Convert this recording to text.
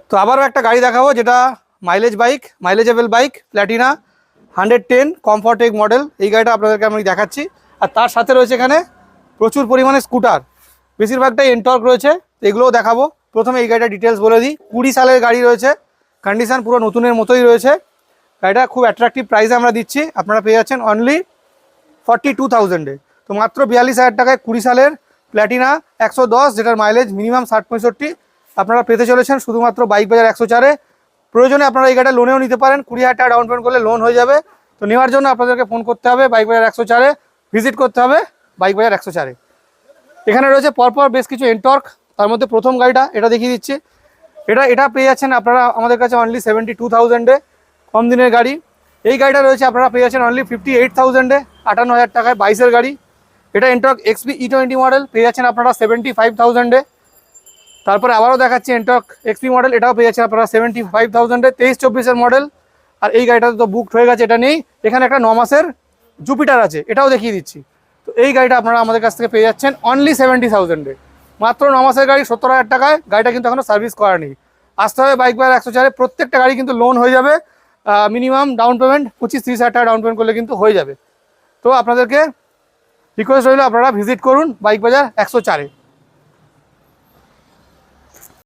তো আবারও একটা গাড়ি দেখাবো যেটা মাইলেজেবল বাইক, প্ল্যাটিনা 110 কমফর্টেক মডেল। এই গাড়িটা আপনাদেরকে আমি দেখাচ্ছি। আর তার সাথে রয়েছে এখানে প্রচুর পরিমাণে স্কুটার, বেশিরভাগটাই এনটর্ক রয়েছে, এগুলোও দেখাবো। প্রথমে এই গাড়িটা ডিটেলস বলে দিই। 20 সালের গাড়ি রয়েছে, কন্ডিশন পুরো নতুনের মতোই রয়েছে। গাড়িটা খুব অ্যাট্রাকটিভ প্রাইসে আমরা দিচ্ছি, আপনারা পেয়ে যাচ্ছেন অনলি 42,000-এ। তো মাত্র 42,000 টাকায় 20 সালের প্ল্যাটিনা 110, যেটার মাইলেজ মিনিমাম 60-65 আপনারা পেতে চলেছেন শুধুমাত্র বাইক বাজার 104-এ। প্রয়োজনে আপনারা এই গাড়িটা লোনেও নিতে পারেন, 20,000 টাকা ডাউন পেমেন্ট করলে লোন হয়ে যাবে। তো নেওয়ার জন্য আপনাদেরকে ফোন করতে হবে, বাইক বাজার 104-এ ভিজিট করতে হবে, বাইক বাজার 104-এ। এখানে রয়েছে পরপর বেশ কিছু এনটর্ক, তার মধ্যে প্রথম গাড়িটা এটা দেখিয়ে দিচ্ছি। এটা পেয়ে যাচ্ছেন আপনারা আমাদের কাছে অনলি 72,000-এ, কম দিনের গাড়ি। এই গাড়িটা রয়েছে আপনারা পেয়ে যাচ্ছেন অনলি 58,000-এ, 58,000 টাকায় 22-এর গাড়ি। এটা এনটর্ক XP E20 মডেল, পেয়ে যাচ্ছেন আপনারা 75,000-এ। তারপরে আবারও দেখাচ্ছি এনটর্ক XP মডেল, এটাও পেয়ে যাচ্ছেন আপনারা 75,000-এ, 23-24-এর মডেল। আর এই গাড়িটা তো বুকড হয়ে গেছে, এটা নেই। এখানে একটা 9 মাসের জুপিটার আছে, এটাও দেখিয়ে দিচ্ছি। তো এই গাড়িটা আপনারা আমাদের কাছ থেকে পেয়ে যাচ্ছেন অনলি 70,000-এ, মাত্র 9 মাসের গাড়ি 70,000 টাকায়। গাড়িটা কিন্তু এখনও সার্ভিস করা নেই। আসতে হবে বাইক বাজার 104-এ, প্রত্যেকটা গাড়ি কিন্তু লোন হয়ে যাবে। মিনিমাম ডাউন পেমেন্ট 25-30,000 টাকা ডাউন পেমেন্ট করলে কিন্তু হয়ে যাবে। তো আপনাদেরকে রিকোয়েস্ট রইল আপনারা ভিজিট করুন বাইক বাজার 104-এ।